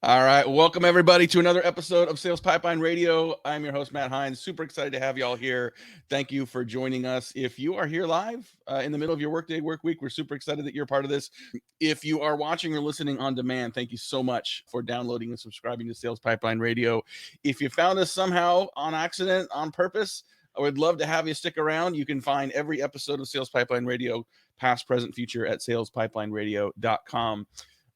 All right. Welcome, everybody, to another episode of Sales Pipeline Radio. I'm your host, Matt Heinz. Super excited to have y'all here. Thank you for joining us. If you are here live in the middle of your workday, work week, we're super excited that you're part of this. If you are watching or listening on demand, thank you so much for downloading and subscribing to Sales Pipeline Radio. If you found us somehow on accident, on purpose, I would love to have you stick around. You can find every episode of Sales Pipeline Radio, past, present, future, at salespipelineradio.com.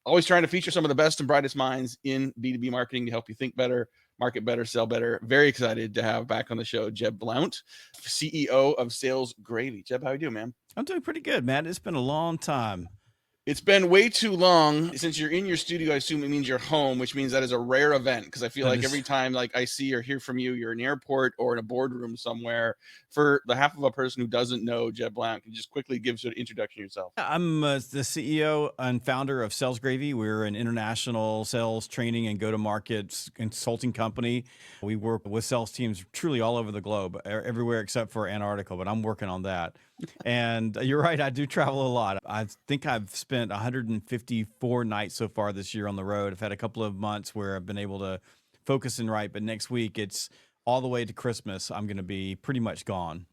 Always trying to feature some of the best and brightest minds in B2B marketing to help you think better, market better, sell better. Very excited to have back on the show Jeb Blount, CEO of Sales Gravy. Jeb, how you doing, man? I'm doing pretty good, man. It's been a long time. It's been way too long. Since you're in your studio, I assume it means you're home, which means that is a rare event, because I feel That like is, every time I see or hear from you, you're in an airport or in a boardroom somewhere. For the half of a person who doesn't know Jeb Blount, can you just quickly give an introduction yourself? I'm the CEO and founder of Sales Gravy. We're an international sales training and go-to-market consulting company. We work with sales teams truly all over the globe, everywhere except for Antarctica, but I'm working on that. And you're right, I do travel a lot. I think I've spent 154 nights so far this year on the road. I've had a couple of months where I've been able to focus and write, but next week it's all the way to Christmas. I'm going to be pretty much gone.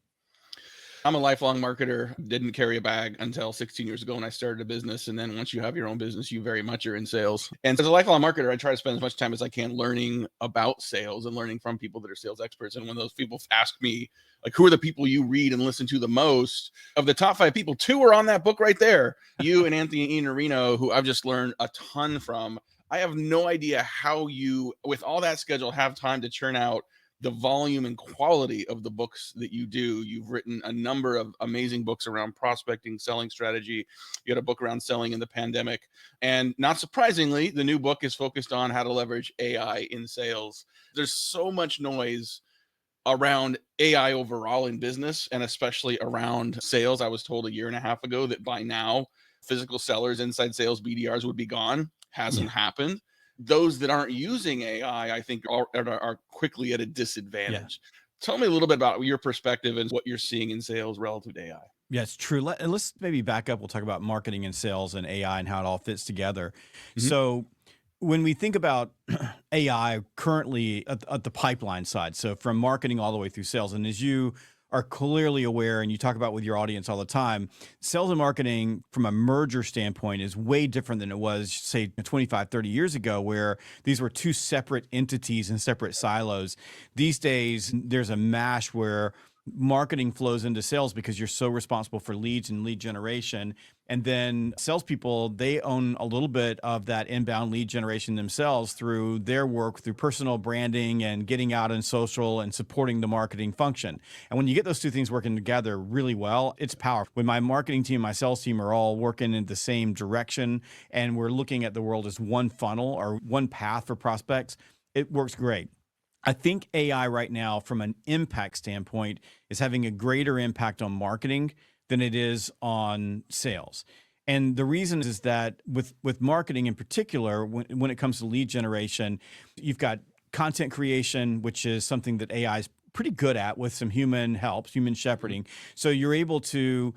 I'm a lifelong marketer. Didn't carry a bag until 16 years ago when I started a business. And then once you have your own business, you very much are in sales. And as a lifelong marketer, I try to spend as much time as I can learning about sales and learning from people that are sales experts. And when those people ask me, like, who are the people you read and listen to the most? Of the top 5 people, 2 are on that book right there. You and Anthony Iannarino, who I've just learned a ton from. I have no idea how you, with all that schedule, have time to churn out the volume and quality of the books that you do. You've written a number of amazing books around prospecting, selling strategy. You had a book around selling in the pandemic. And not surprisingly, the new book is focused on how to leverage AI in sales. There's so much noise around AI overall in business, and especially around sales. I was told a year and a half ago that by now, physical sellers, inside sales, BDRs would be gone. Hasn't happened. Those that aren't using AI, I think, are quickly at a disadvantage. Tell me a little bit about your perspective and what you're seeing in sales relative to AI. Yeah, it's true. Let's maybe back up. We'll talk about marketing and sales and AI and how it all fits together. Mhm. So, when we think about AI currently at the pipeline side, so from marketing all the way through sales, and as you are clearly aware and you talk about with your audience all the time, sales and marketing from a merger standpoint is way different than it was, say, 25, 30 years ago, where these were 2 separate entities and separate silos. These days, there's a mash where marketing flows into sales because you're so responsible for leads and lead generation. And then salespeople, they own a little bit of that inbound lead generation themselves through their work, through personal branding and getting out in social and supporting the marketing function. And when you get those 2 things working together really well, it's powerful. When my marketing team, my sales team are all working in the same direction and we're looking at the world as one funnel or one path for prospects, it works great. I think AI right now, from an impact standpoint, is having a greater impact on marketing than it is on sales. And the reason is that with marketing in particular, when it comes to lead generation, you've got content creation, which is something that AI is pretty good at with some human help, human shepherding. So you're able to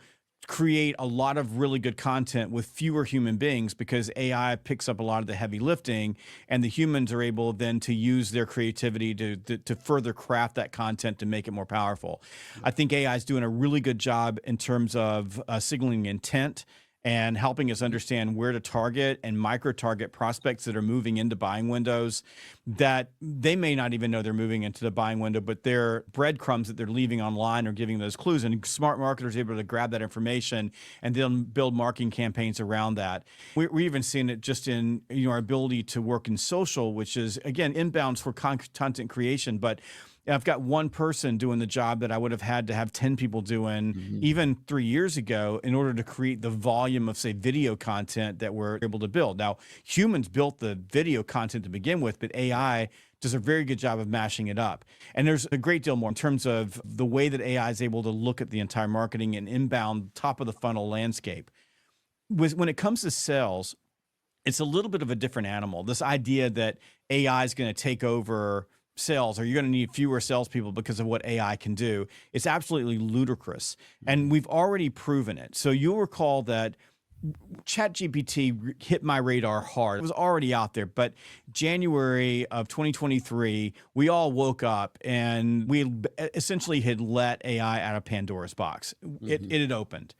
create a lot of really good content with fewer human beings because AI picks up a lot of the heavy lifting, and the humans are able then to use their creativity to further craft that content to make it more powerful. I think AI is doing a really good job in terms of signaling intent and helping us understand where to target and micro target prospects that are moving into buying windows that they may not even know they're moving into the buying window, but their breadcrumbs that they're leaving online are giving those clues. And smart marketers are able to grab that information and then build marketing campaigns around that. We're even seeing it just in our ability to work in social, which is, again, inbounds for content creation, but I've got one person doing the job that I would have had to have 10 people doing even 3 years ago in order to create the volume of, say, video content that we're able to build. Now, humans built the video content to begin with, but AI does a very good job of mashing it up. And there's a great deal more in terms of the way that AI is able to look at the entire marketing and inbound top of the funnel landscape. When it comes to sales, it's a little bit of a different animal. This idea that AI is going to take over sales, or you're going to need fewer salespeople because of what AI can do, it's absolutely ludicrous. And we've already proven it. So you'll recall that ChatGPT hit my radar hard. It was already out there, but January of 2023, we all woke up and we essentially had let AI out of Pandora's box. It had opened.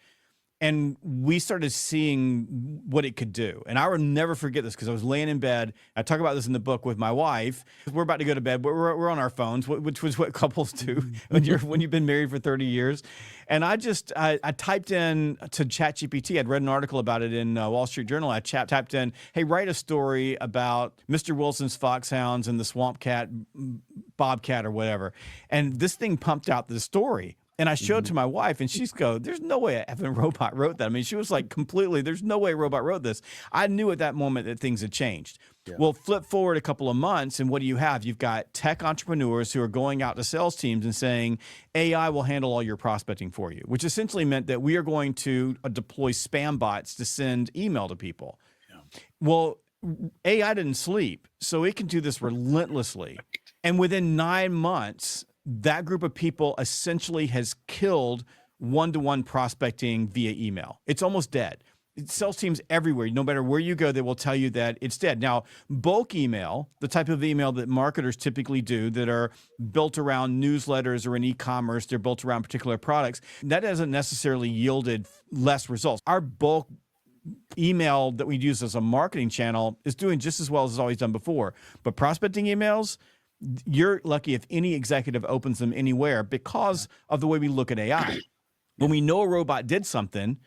And we started seeing what it could do. And I will never forget this because I was laying in bed. I talk about this in the book with my wife. We're about to go to bed, but we're on our phones, which was what couples do when you've been married for 30 years. And I typed in to ChatGPT. I'd read an article about it in Wall Street Journal. I typed in, hey, write a story about Mr. Wilson's foxhounds and the swamp cat, bobcat or whatever. And this thing pumped out the story. And I showed it to my wife, and she's go, there's no way a effing robot wrote that. I mean, she was like completely, there's no way a robot wrote this. I knew at that moment that things had changed. Yeah. Well, flip forward a couple of months, and what do you have? You've got tech entrepreneurs who are going out to sales teams and saying, AI will handle all your prospecting for you, which essentially meant that we are going to deploy spam bots to send email to people. Yeah. Well, AI didn't sleep, so it can do this relentlessly. And within 9 months, that group of people essentially has killed one-to-one prospecting via email. It's almost dead. Sales teams everywhere, no matter where you go, they will tell you that it's dead. Now, bulk email, the type of email that marketers typically do that are built around newsletters or in e-commerce, they're built around particular products, that hasn't necessarily yielded less results. Our bulk email that we use as a marketing channel is doing just as well as it's always done before. But prospecting emails, you're lucky if any executive opens them anywhere because of the way we look at AI. When we know a robot did something,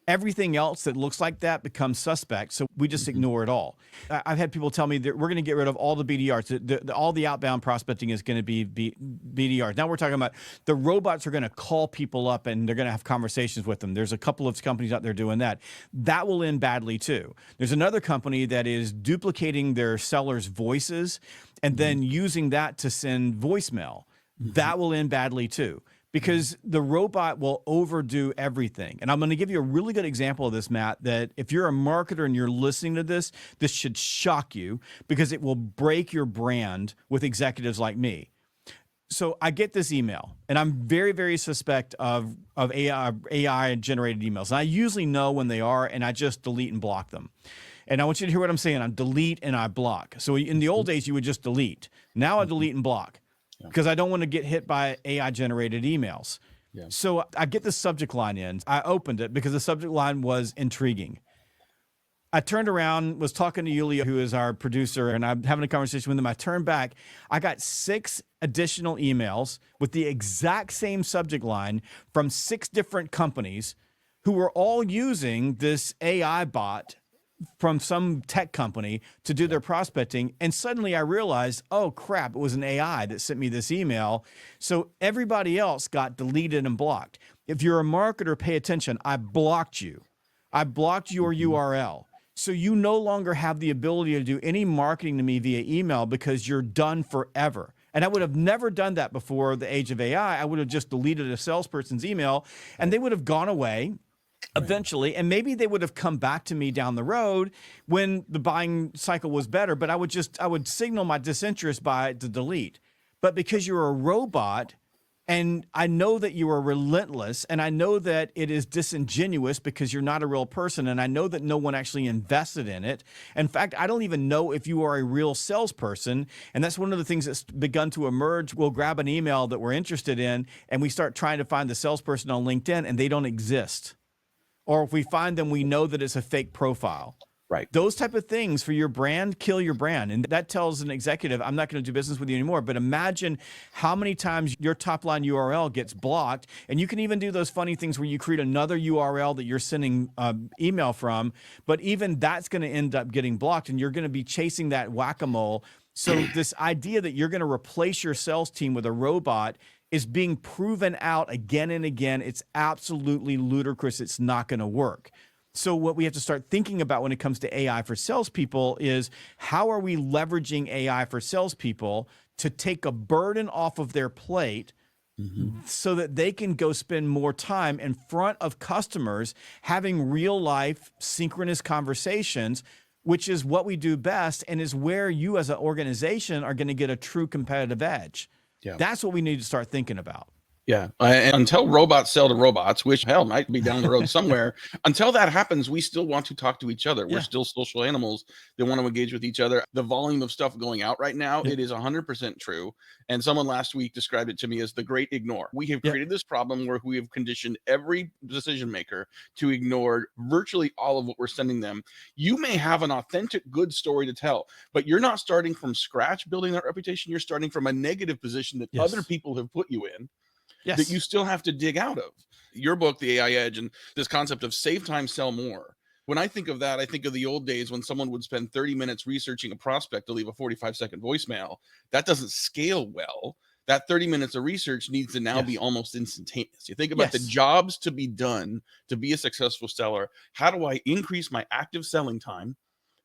everything else that looks like that becomes suspect, so we just ignore it all. I've had people tell me that we're going to get rid of all the BDRs. All the outbound prospecting is going to be BDRs. Now we're talking about the robots are going to call people up and they're going to have conversations with them. There's a couple of companies out there doing that. That will end badly too. There's another company that is duplicating their sellers' voices and then using that to send voicemail. That will end badly too, because the robot will overdo everything. And I'm going to give you a really good example of this, Matt, that if you're a marketer and you're listening to this, this should shock you because it will break your brand with executives like me. So I get this email, and I'm very, very suspect of AI-generated emails. And I usually know when they are, and I just delete and block them. And I want you to hear what I'm saying. I delete and I block. So in the old days, you would just delete. Now I delete and block because I don't want to get hit by AI-generated emails. Yeah. So I get the subject line in. I opened it because the subject line was intriguing. I turned around, was talking to Yulia, who is our producer, and I'm having a conversation with him. I turned back. I got 6 additional emails with the exact same subject line from 6 different companies who were all using this AI bot from some tech company to do their prospecting. And suddenly I realized, oh crap, it was an AI that sent me this email. So everybody else got deleted and blocked. If you're a marketer, pay attention. I blocked you. I blocked your URL. So you no longer have the ability to do any marketing to me via email because you're done forever. And I would have never done that before the age of AI. I would have just deleted a salesperson's email and they would have gone away eventually, and maybe they would have come back to me down the road when the buying cycle was better, but I would signal my disinterest by the delete. But because you're a robot, and I know that you are relentless, and I know that it is disingenuous because you're not a real person, and I know that no one actually invested in it. In fact, I don't even know if you are a real salesperson, and that's one of the things that's begun to emerge. We'll grab an email that we're interested in, and we start trying to find the salesperson on LinkedIn, and they don't exist. Or if we find them, we know that it's a fake profile. Right. Those type of things for your brand, kill your brand. And that tells an executive, I'm not going to do business with you anymore. But imagine how many times your top line URL gets blocked. And you can even do those funny things where you create another URL that you're sending email from. But even that's going to end up getting blocked. And you're going to be chasing that whack-a-mole. So this idea that you're going to replace your sales team with a robot is being proven out again and again. It's absolutely ludicrous. It's not going to work. So what we have to start thinking about when it comes to AI for salespeople is how are we leveraging AI for salespeople to take a burden off of their plate so that they can go spend more time in front of customers having real life synchronous conversations, which is what we do best and is where you as an organization are going to get a true competitive edge. Yeah. That's what we need to start thinking about. Yeah. And until robots sell to robots, which hell might be down the road somewhere, until that happens, we still want to talk to each other. We're still social animals that want to engage with each other. The volume of stuff going out right now, it is 100% true. And someone last week described it to me as the great ignore. We have created this problem where we have conditioned every decision maker to ignore virtually all of what we're sending them. You may have an authentic, good story to tell, but you're not starting from scratch building that reputation. You're starting from a negative position that other people have put you in. That you still have to dig out of. Your book, The AI Edge, and this concept of save time, sell more. When I think of that, I think of the old days when someone would spend 30 minutes researching a prospect to leave a 45-second voicemail. That doesn't scale well. That 30 minutes of research needs to now be almost instantaneous. You think about the jobs to be done to be a successful seller. How do I increase my active selling time?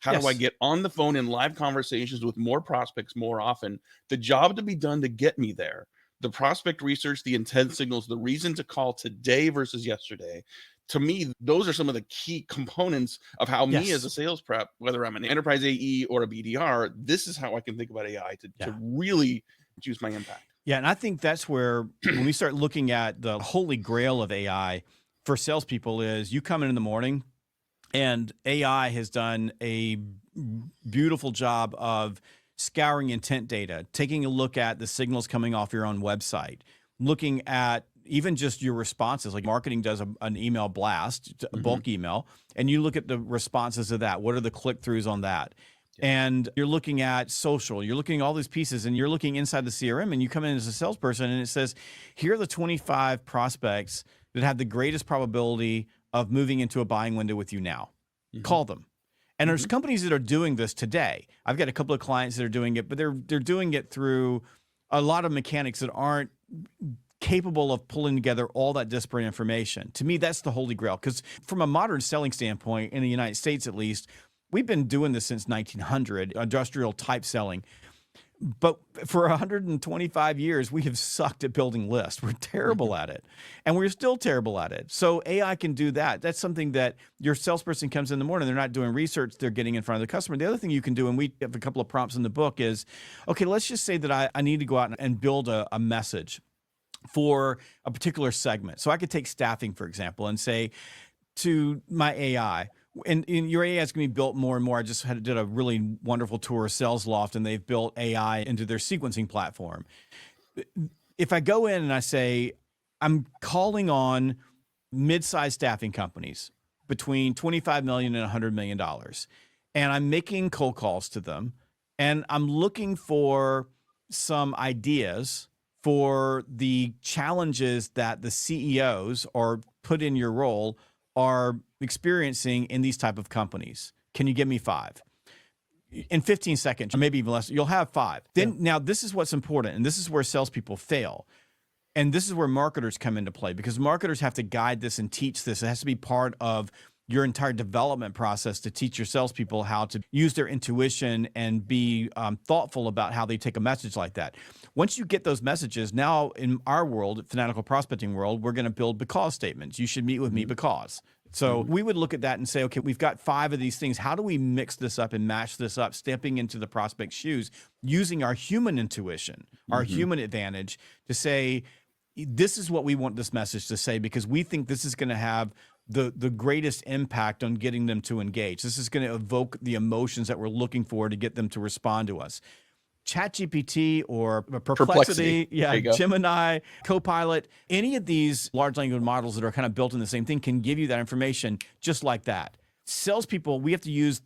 How do I get on the phone in live conversations with more prospects more often? The job to be done to get me there. The prospect research, the intent signals, the reason to call today versus yesterday. To me, those are some of the key components of how me as a sales prep, whether I'm an enterprise AE or a BDR, this is how I can think about AI to really choose my impact. Yeah. And I think that's where, when we start looking at the holy grail of AI for salespeople, is you come in the morning and AI has done a beautiful job of scouring intent data, taking a look at the signals coming off your own website, looking at even just your responses. Like marketing does an email blast, a bulk email, and you look at the responses of that. What are the click-throughs on that? And you're looking at social, you're looking at all these pieces, and you're looking inside the CRM, and you come in as a salesperson and it says, here are the 25 prospects that have the greatest probability of moving into a buying window with you now. Call them. And there's companies that are doing this today. I've got a couple of clients that are doing it, but they're doing it through a lot of mechanics that aren't capable of pulling together all that disparate information. To me, that's the holy grail. Because from a modern selling standpoint, in the United States at least, we've been doing this since 1900, industrial type selling. But for 125 years, we have sucked at building lists. We're terrible at it. And we're still terrible at it. So AI can do that. That's something that your salesperson comes in the morning, they're not doing research, they're getting in front of the customer. The other thing you can do, and we have a couple of prompts in the book, is, okay, let's just say that I need to go out and build a message for a particular segment. So I could take staffing, for example, and say to my AI, and your AI is going to be built more and more. I just did a really wonderful tour of Sales Loft, and they've built AI into their sequencing platform. If I go in and I say, I'm calling on mid-sized staffing companies between $25 million and $100 million, and I'm making cold calls to them, and I'm looking for some ideas for the challenges that the CEOs, or put in your role, are experiencing in these type of companies. Can you give me 5? In 15 seconds, or maybe even less, you'll have 5. Then now this is what's important, and this is where salespeople fail. And this is where marketers come into play, because marketers have to guide this and teach this. It has to be part of your entire development process to teach your salespeople how to use their intuition and be thoughtful about how they take a message like that. Once you get those messages, now in our world, fanatical prospecting world, we're going to build because statements. You should meet with me because. So we would look at that and say, okay, we've got 5 of these things. How do we mix this up and match this up, stepping into the prospect's shoes, using our human intuition, our human advantage to say, this is what we want this message to say, because we think this is going to have the greatest impact on getting them to engage. This is going to evoke the emotions that we're looking for to get them to respond to us. ChatGPT or Perplexity, Gemini, Copilot, any of these large language models that are kind of built in the same thing can give you that information just like that. Salespeople, we have to use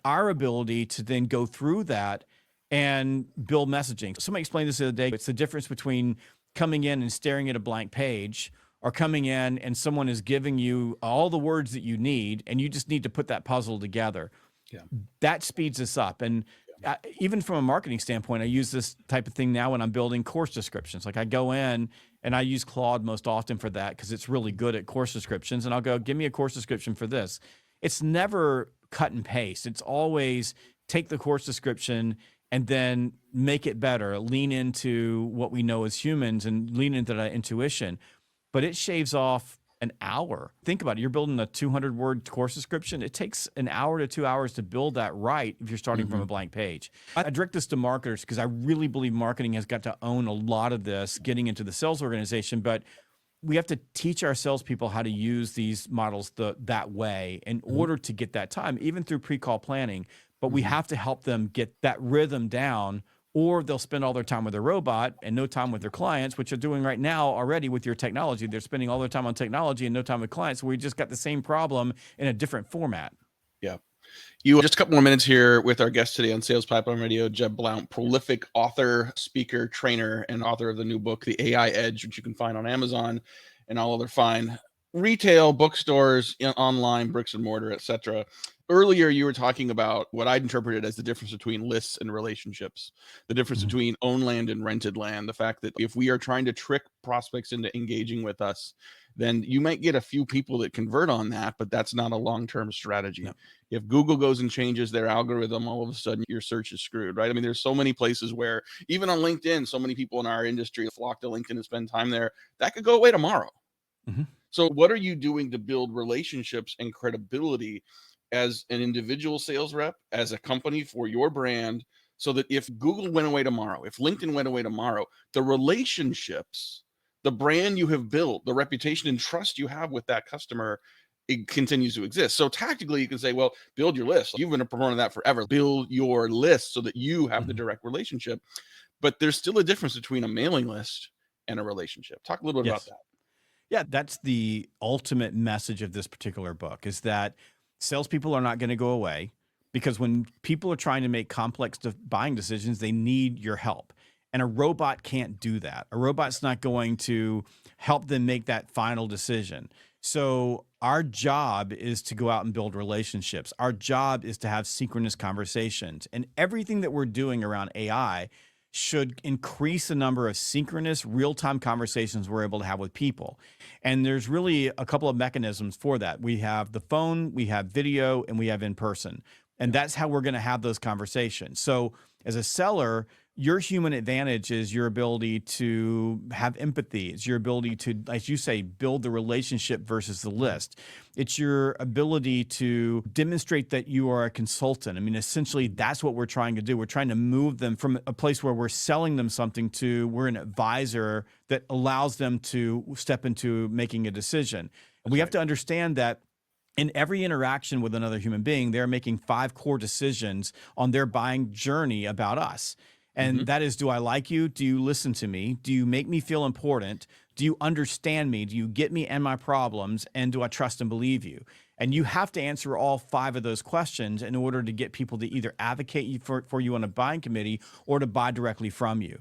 our ability to then go through that and build messaging. Somebody explained this the other day. It's the difference between coming in and staring at a blank page, or coming in and someone is giving you all the words that you need, and you just need to put that puzzle together. That speeds us up. And even from a marketing standpoint, I use this type of thing now when I'm building course descriptions. Like I go in and I use Claude most often for that, because it's really good at course descriptions. And I'll go, give me a course description for this. It's never cut and paste. It's always take the course description and then make it better, lean into what we know as humans and lean into that intuition. But it shaves off an hour. Think about it. You're building a 200-word course description. It takes an hour to 2 hours to build that right if you're starting from a blank page. I direct this to marketers because I really believe marketing has got to own a lot of this getting into the sales organization, but we have to teach our salespeople how to use these models that way in order to get that time, even through pre-call planning. But we have to help them get that rhythm down, or they'll spend all their time with their robot and no time with their clients, which are doing right now already with your technology. They're spending all their time on technology and no time with clients. So we just got the same problem in a different format. Yeah. You just a couple more minutes here with our guest today on Sales Pipeline Radio, Jeb Blount, prolific author, speaker, trainer, and author of the new book, The AI Edge, which you can find on Amazon and all other fine retail bookstores, online, bricks and mortar, etc. Earlier, you were talking about what I'd interpreted as the difference between lists and relationships, the difference between owned land and rented land, the fact that if we are trying to trick prospects into engaging with us, then you might get a few people that convert on that, but that's not a long-term strategy. No. If Google goes and changes their algorithm, all of a sudden your search is screwed, right? I mean, there's so many places where, even on LinkedIn, so many people in our industry flock to LinkedIn and spend time there. That could go away tomorrow. So what are you doing to build relationships and credibility as an individual sales rep, as a company for your brand, so that if Google went away tomorrow, if LinkedIn went away tomorrow, the relationships, the brand you have built, the reputation and trust you have with that customer, it continues to exist. So tactically, you can say, well, build your list. You've been promoting that forever. Build your list so that you have the direct relationship. But there's still a difference between a mailing list and a relationship. Talk a little bit about that. Yeah, that's the ultimate message of this particular book, is that salespeople are not going to go away, because when people are trying to make complex buying decisions, they need your help. And a robot can't do that. A robot's not going to help them make that final decision. So our job is to go out and build relationships. Our job is to have synchronous conversations. And everything that we're doing around AI should increase the number of synchronous real-time conversations we're able to have with people. And there's really a couple of mechanisms for that. We have the phone, we have video, and we have in-person. And that's how we're going to have those conversations. So as a seller, your human advantage is your ability to have empathy. It's your ability to, as you say, build the relationship versus the list. It's your ability to demonstrate that you are a consultant. I mean, essentially, that's what we're trying to do. We're trying to move them from a place where we're selling them something to we're an advisor that allows them to step into making a decision. And we have to understand that in every interaction with another human being, they're making 5 core decisions on their buying journey about us. And that is, do I like you? Do you listen to me? Do you make me feel important? Do you understand me? Do you get me and my problems? And do I trust and believe you? And you have to answer all 5 of those questions in order to get people to either advocate for you on a buying committee or to buy directly from you.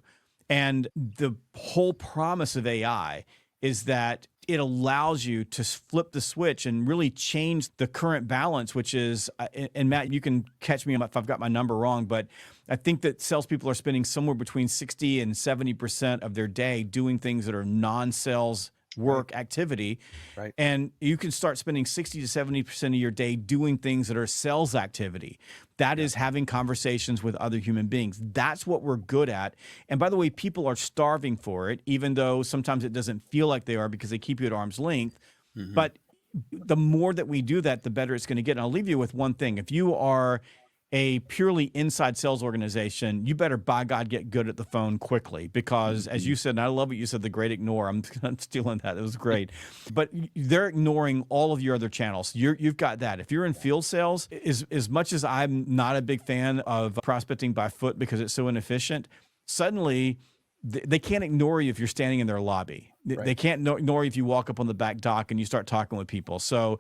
And the whole promise of AI is that it allows you to flip the switch and really change the current balance, which is, and Matt, you can catch me if I've got my number wrong, but I think that salespeople are spending somewhere between 60 and 70% of their day doing things that are non-sales work activity. Right. And you can start spending 60 to 70% of your day doing things that are sales activity. That is having conversations with other human beings. That's what we're good at. And by the way, people are starving for it, even though sometimes it doesn't feel like they are because they keep you at arm's length. But the more that we do that, the better it's going to get. And I'll leave you with one thing. If you are a purely inside sales organization, you better, by God, get good at the phone quickly, because as you said, and I love what you said, the great ignore. I'm stealing that. It was great. But they're ignoring all of your other channels. You've got that. If you're in field sales, as much as I'm not a big fan of prospecting by foot because it's so inefficient, suddenly they can't ignore you if you're standing in their lobby. They can't ignore you if you walk up on the back dock and you start talking with people. So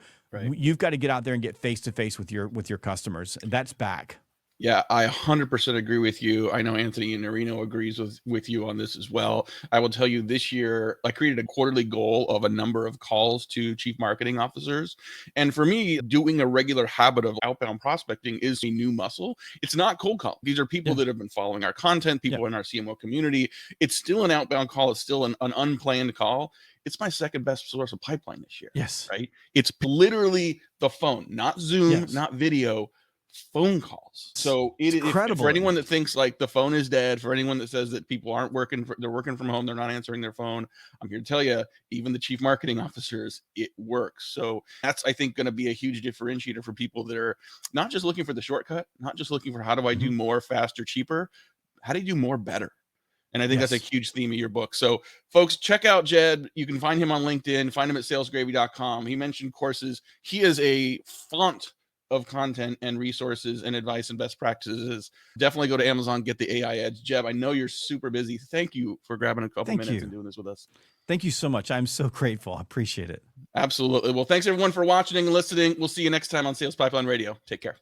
you've got to get out there and get face to face with your customers. That's back. Yeah, I 100% agree with you. I know Anthony Iannarino agrees with you on this as well. I will tell you, this year, I created a quarterly goal of a number of calls to chief marketing officers. And for me, doing a regular habit of outbound prospecting is a new muscle. It's not cold call. These are people that have been following our content, people in our CMO community. It's still an outbound call. It's still an unplanned call. It's my second best source of pipeline this year. Yes. Right. It's literally the phone, not Zoom, not video. phone calls. So It's for credible. anyone that thinks like the phone is dead, for anyone that says that people aren't working, they're working from home, they're not answering their phone, I'm here to tell you, even the chief marketing officers, it works. So that's, I think, going to be a huge differentiator for people that are not just looking for the shortcut, not just looking for how do I do more, faster, cheaper, how do you do more better? And I think that's a huge theme of your book. So folks, check out Jed. You can find him on LinkedIn, find him at salesgravy.com. He mentioned courses. He is a font of content and resources and advice and best practices. Definitely go to Amazon, get the AI Edge. Jeb, I know you're super busy. Thank you for grabbing a couple minutes and doing this with us. Thank you so much. I'm so grateful. I appreciate it. Absolutely. Well, thanks everyone for watching and listening. We'll see you next time on Sales Pipeline Radio. Take care.